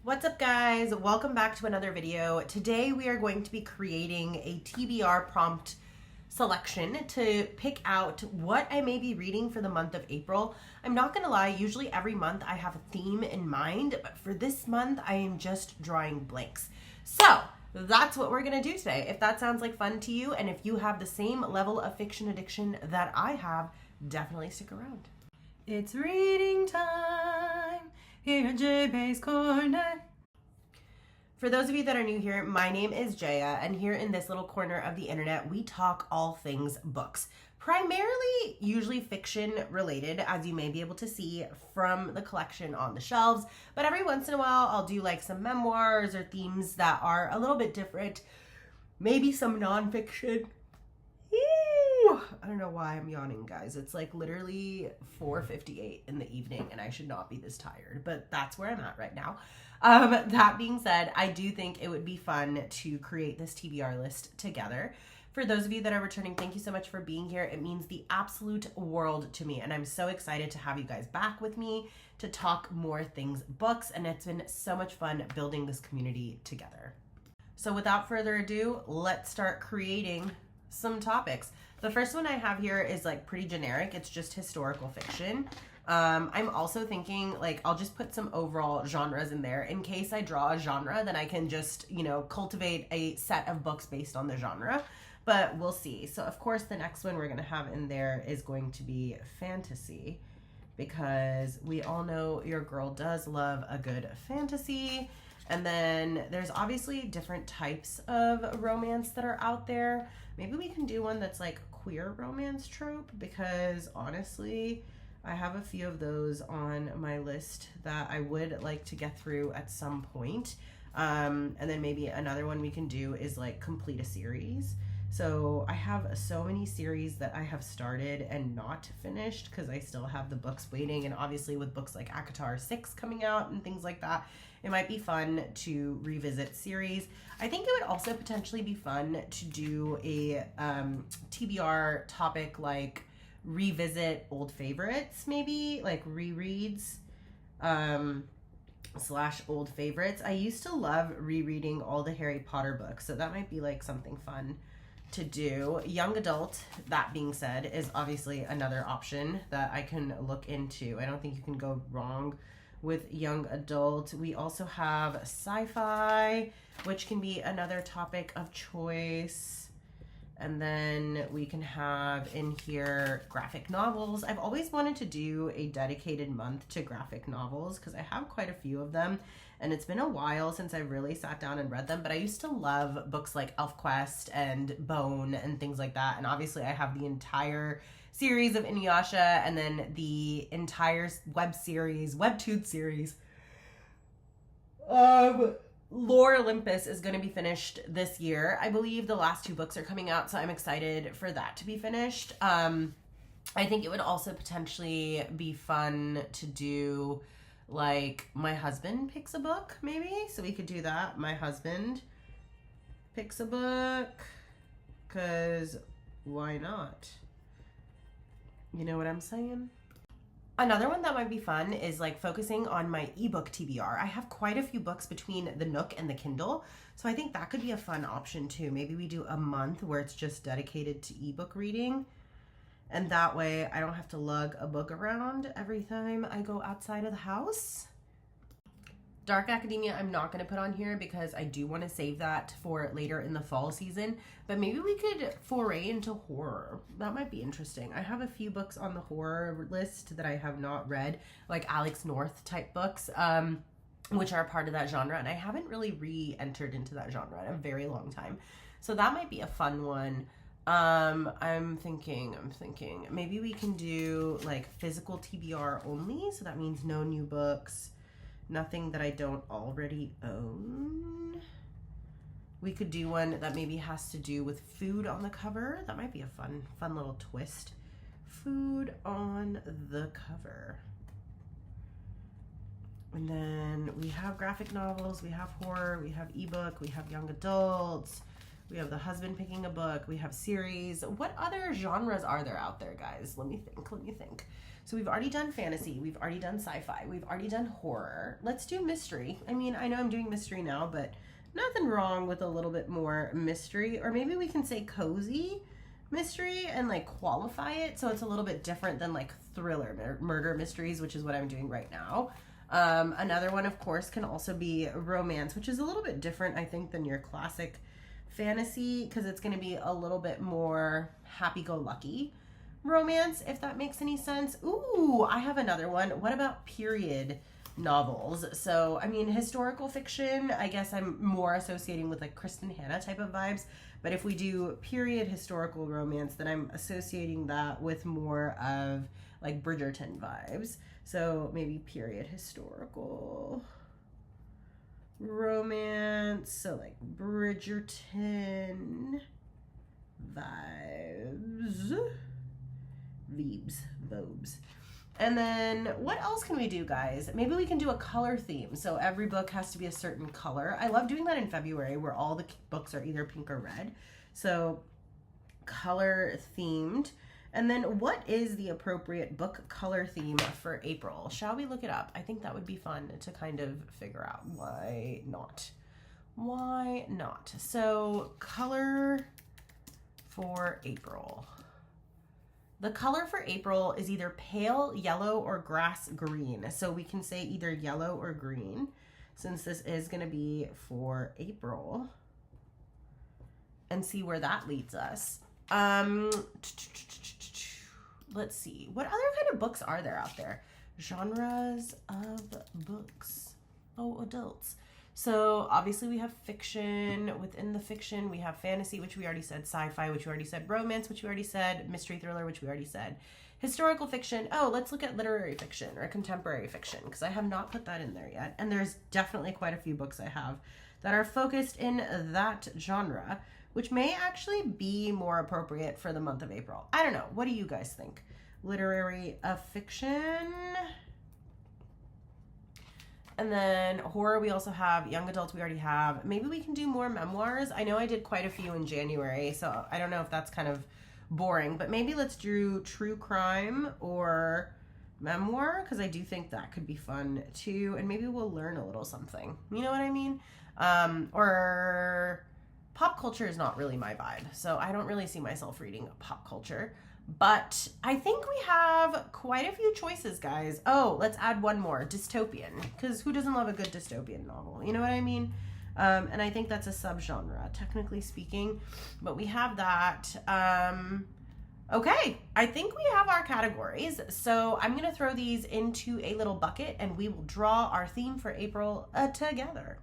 What's up, guys? Welcome back to another video. Today we are going to be creating a TBR prompt selection to pick out what I may be reading for the month of April. I'm not gonna lie, usually every month I have a theme in mind, but for this month I am just drawing blanks. So that's what we're gonna do today. If that sounds like fun to you, and if you have the same level of fiction addiction that I have, definitely stick around. It's reading time here at J-Bay's Corner. For those of you that are new here, my name is Jaya, and here in this little corner of the internet, we talk all things books. Primarily, usually fiction related, as you may be able to see from the collection on the shelves, but every once in a while, I'll do like some memoirs or themes that are a little bit different, maybe some nonfiction. I don't know why I'm yawning, guys. It's like literally 4:58 in the evening and I should not be this tired, but that's where I'm at right now. That being said, I do think it would be fun to create this TBR list together. For those of you that are returning, thank you so much for being here. It means the absolute world to me, and I'm so excited to have you guys back with me to talk more things books, and it's been so much fun building this community together. So without further ado, let's start creating some topics. The first one I have here is like pretty generic. It's just historical fiction. I'm also thinking like I'll just put some overall genres in there in case I draw a genre, then I can just, cultivate a set of books based on the genre, but we'll see. So of course the next one we're going to have in there is going to be fantasy, because we all know your girl does love a good fantasy. And then there's obviously different types of romance that are out there. Maybe we can do one that's like queer romance trope, because honestly, I have a few of those on my list that I would like to get through at some point. And then maybe another one we can do is like complete a series. So I have so many series that I have started and not finished because I still have the books waiting. And obviously with books like ACOTAR 6 coming out and things like that, it might be fun to revisit series. I think it would also potentially be fun to do a TBR topic like revisit old favorites, maybe like rereads slash old favorites. I used to love rereading all the Harry Potter books, so that might be like something fun to do. Young adult, that being said, is obviously another option that I can look into. I don't think you can go wrong with young adult. We also have sci-fi, which can be another topic of choice. And then we can have in here graphic novels. I've always wanted to do a dedicated month to graphic novels because I have quite a few of them, and it's been a while since I really sat down and read them, but I used to love books like ElfQuest and Bone and things like that. And obviously I have the entire series of Inuyasha and then the entire webtoon series of Lore Olympus is going to be finished this year. I believe the last two books are coming out, so I'm excited for that to be finished. I think it would also potentially be fun to do like my husband picks a book, maybe, so we could do that. My husband picks a book, because why not? You know what I'm saying? Another one that might be fun is like focusing on my ebook TBR. I have quite a few books between the Nook and the Kindle, so I think that could be a fun option too. Maybe we do a month where it's just dedicated to ebook reading, and that way I don't have to lug a book around every time I go outside of the house. Dark Academia I'm not going to put on here because I do want to save that for later in the fall season, but maybe we could foray into horror. That might be interesting. I have a few books on the horror list that I have not read, like Alex North type books, which are part of that genre, and I haven't really re-entered into that genre in a very long time. So that might be a fun one. I'm thinking maybe we can do like physical TBR only, so that means no new books. Nothing that I don't already own. We could do one that maybe has to do with food on the cover. That might be a fun little twist. Food on the cover. And then we have graphic novels, we have horror, we have ebook, we have young adults, We have the husband picking a book. We have series. What other genres are there out there, guys? Let me think. So we've already done fantasy. We've already done sci-fi. We've already done horror. Let's do mystery. I mean, I know I'm doing mystery now, but nothing wrong with a little bit more mystery. Or maybe we can say cozy mystery and like qualify it so it's a little bit different than like thriller murder mysteries, which is what I'm doing right now. Another one, of course, can also be romance, which is a little bit different, I think, than your classic fantasy, because it's going to be a little bit more happy-go-lucky romance, if that makes any sense. Ooh, I have another one. What about period novels? So, I mean, historical fiction, I guess I'm more associating with like Kristen Hanna type of vibes. But if we do period historical romance, then I'm associating that with more of like Bridgerton vibes. So maybe period historical romance. So like Bridgerton vibes. Vobes. And then what else can we do, guys? Maybe we can do a color theme. So every book has to be a certain color. I love doing that in February where all the books are either pink or red. So color themed. And then what is the appropriate book color theme for April? Shall we look it up? I think that would be fun to kind of figure out. Why not? Why not? So color for April. The color for April is either pale yellow or grass green. So we can say either yellow or green since this is going to be for April, and see where that leads us. Let's see. What other kind of books are there out there? Genres of books. Oh, adults. So obviously we have fiction. Within the fiction, we have fantasy, which we already said, sci-fi, which we already said, romance, which we already said, mystery thriller, which we already said, historical fiction. Oh, let's look at literary fiction or contemporary fiction, because I have not put that in there yet. And there's definitely quite a few books I have that are focused in that genre, which may actually be more appropriate for the month of April. I don't know. What do you guys think? Literary fiction. And then horror, we also have. Young adults, we already have. Maybe we can do more memoirs. I know I did quite a few in January, so I don't know if that's kind of boring, but maybe let's do true crime or memoir, because I do think that could be fun too, and maybe we'll learn a little something. You know what I mean? Or pop culture is not really my vibe, so I don't really see myself reading pop culture. But I think we have quite a few choices, guys. Oh, let's add one more, dystopian, because who doesn't love a good dystopian novel? You know what I mean? And I think that's a subgenre, technically speaking. But we have that. Okay, I think we have our categories. So I'm going to throw these into a little bucket, and we will draw our theme for April together.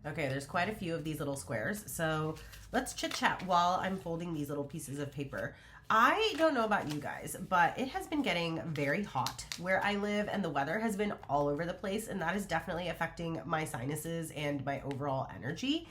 Okay, there's quite a few of these little squares. So let's chit chat while I'm folding these little pieces of paper. I don't know about you guys, but it has been getting very hot where I live, and the weather has been all over the place, and that is definitely affecting my sinuses and my overall energy.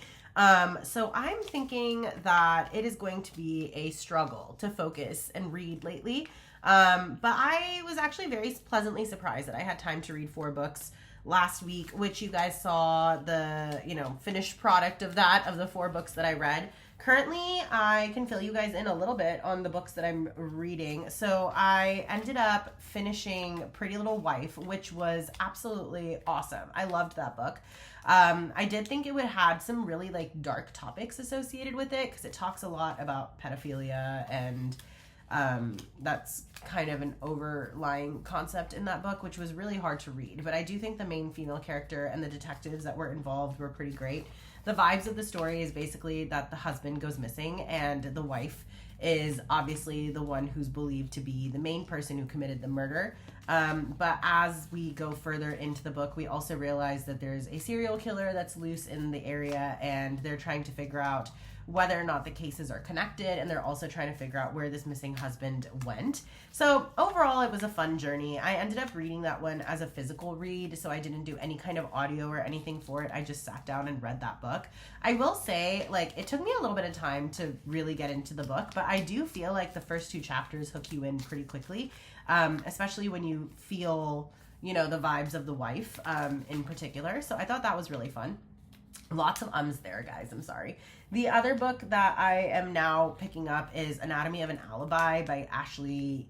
So I'm thinking that it is going to be a struggle to focus and read lately. But I was actually very pleasantly surprised that I had time to read 4 books last week, which you guys saw the, finished product of that, of the 4 books that I read. Currently, I can fill you guys in a little bit on the books that I'm reading. So I ended up finishing Pretty Little Wife, which was absolutely awesome. I loved that book. I did think it would have some really dark topics associated with it, because it talks a lot about pedophilia, and that's kind of an overlying concept in that book, which was really hard to read. But I do think the main female character and the detectives that were involved were pretty great. The vibes of the story is basically that the husband goes missing, and the wife is obviously the one who's believed to be the main person who committed the murder. But as we go further into the book, we also realize that there's a serial killer that's loose in the area, and they're trying to figure out whether or not the cases are connected, and they're also trying to figure out where this missing husband went. So overall, it was a fun journey. I ended up reading that one as a physical read, so I didn't do any kind of audio or anything for it. I just sat down and read that book. I will say, it took me a little bit of time to really get into the book, but I do feel like the first 2 chapters hook you in pretty quickly, especially when you feel, the vibes of the wife in particular. So I thought that was really fun. Lots of ums there, guys. I'm sorry. The other book that I am now picking up is Anatomy of an Alibi by Ashley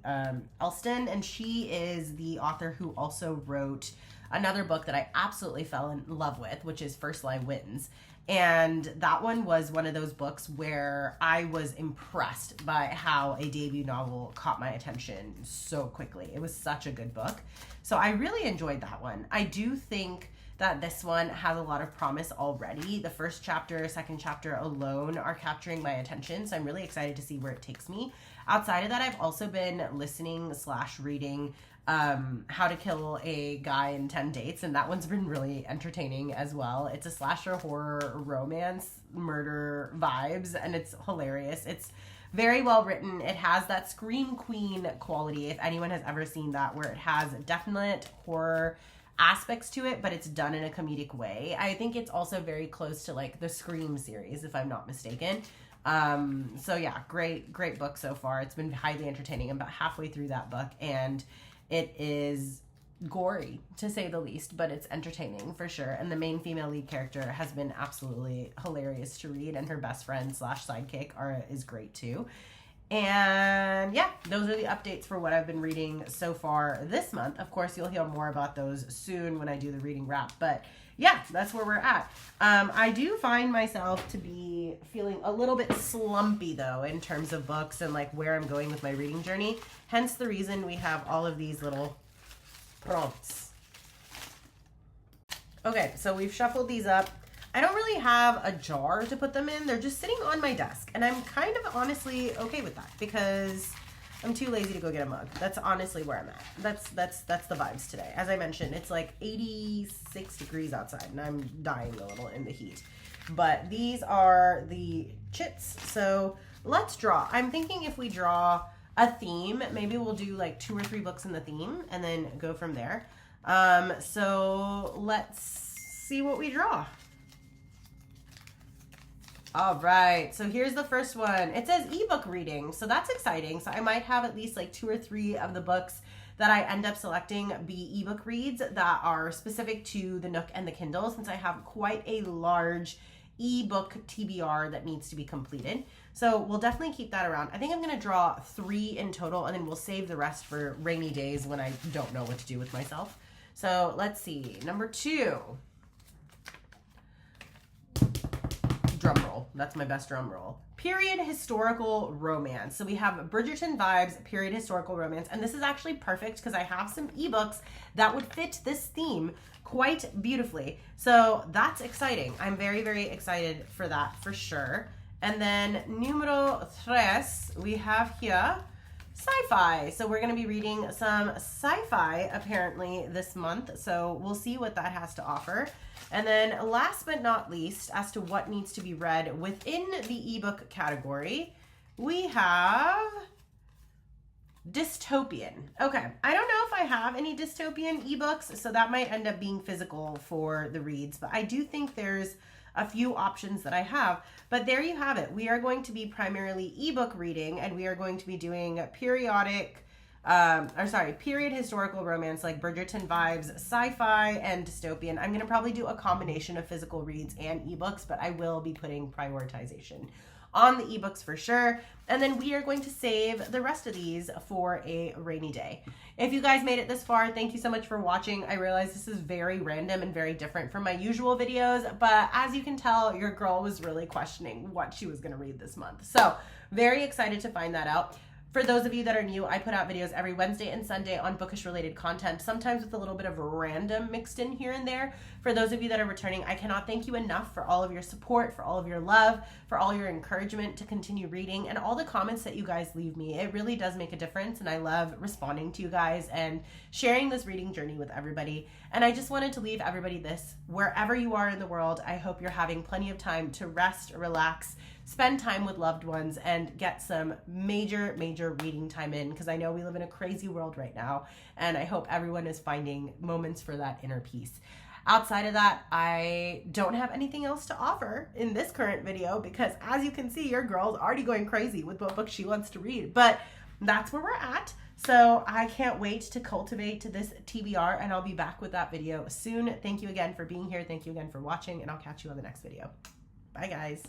Elston. And she is the author who also wrote another book that I absolutely fell in love with, which is First Lie Wins. And that one was one of those books where I was impressed by how a debut novel caught my attention so quickly. It was such a good book. So I really enjoyed that one. I do think that this one has a lot of promise already. The first chapter, second chapter alone are capturing my attention, so I'm really excited to see where it takes me. Outside of that, I've also been listening / reading How to Kill a Guy in 10 Dates, and that one's been really entertaining as well. It's a slasher horror romance murder vibes, and it's hilarious. It's very well written. It has that Scream Queen quality, if anyone has ever seen that, where it has definite horror aspects to it, but it's done in a comedic way. I think it's also very close to like the Scream series, if I'm not mistaken. So yeah, great book so far. It's been highly entertaining. I'm about halfway through that book, and it is gory to say the least, but it's entertaining for sure. And the main female lead character has been absolutely hilarious to read, and her best friend / sidekick is great too. And yeah, those are the updates for what I've been reading so far this month. Of course, you'll hear more about those soon when I do the reading wrap. But yeah, that's where we're at. I do find myself to be feeling a little bit slumpy, though, in terms of books and like where I'm going with my reading journey. Hence the reason we have all of these little prompts. Okay, so we've shuffled these up. I don't really have a jar to put them in. They're just sitting on my desk. And I'm kind of honestly okay with that because I'm too lazy to go get a mug. That's honestly where I'm at. That's the vibes today. As I mentioned, it's like 86 degrees outside and I'm dying a little in the heat. But these are the chits. So let's draw. I'm thinking if we draw a theme, maybe we'll do like 2 or 3 books in the theme and then go from there. So let's see what we draw. All right, so here's the first one. It says ebook reading, so that's exciting. So I might have at least like 2 or 3 of the books that I end up selecting be ebook reads that are specific to the Nook and the Kindle, since I have quite a large ebook TBR that needs to be completed. So we'll definitely keep that around. I think I'm gonna draw 3 in total, and then we'll save the rest for rainy days when I don't know what to do with myself. So let's see, number 2. Drum roll. That's my best drum roll. Period historical romance. So we have Bridgerton vibes, period historical romance. And this is actually perfect because I have some ebooks that would fit this theme quite beautifully. So that's exciting. I'm very, very excited for that for sure. And then numero 3, we have here sci-fi. So we're going to be reading some sci-fi apparently this month. So we'll see what that has to offer. And then last but not least, as to what needs to be read within the ebook category, we have dystopian. Okay, I don't know if I have any dystopian ebooks, so that might end up being physical for the reads, but I do think there's a few options that I have. But there you have it. We are going to be primarily ebook reading, and we are going to be doing period historical romance like Bridgerton vibes, sci-fi, and dystopian. I'm going to probably do a combination of physical reads and ebooks, but I will be putting prioritization on the ebooks for sure. And then we are going to save the rest of these for a rainy day. If you guys made it this far, thank you so much for watching. I realize this is very random and very different from my usual videos, but as you can tell, your girl was really questioning what she was going to read this month. So very excited to find that out. For those of you that are new, I put out videos every Wednesday and Sunday on bookish related content, sometimes with a little bit of random mixed in here and there. For those of you that are returning, I cannot thank you enough for all of your support, for all of your love, for all your encouragement to continue reading, and all the comments that you guys leave me. It really does make a difference, and I love responding to you guys and sharing this reading journey with everybody. And I just wanted to leave everybody this: wherever you are in the world, I hope you're having plenty of time to rest, relax, spend time with loved ones, and get some major reading time in, because I know we live in a crazy world right now, and I hope everyone is finding moments for that inner peace. Outside of that, I don't have anything else to offer in this current video, because as you can see, your girl's already going crazy with what book she wants to read, but that's where we're at. So I can't wait to cultivate this TBR, and I'll be back with that video soon. Thank you again for being here. Thank you again for watching, and I'll catch you on the next video. Bye, guys.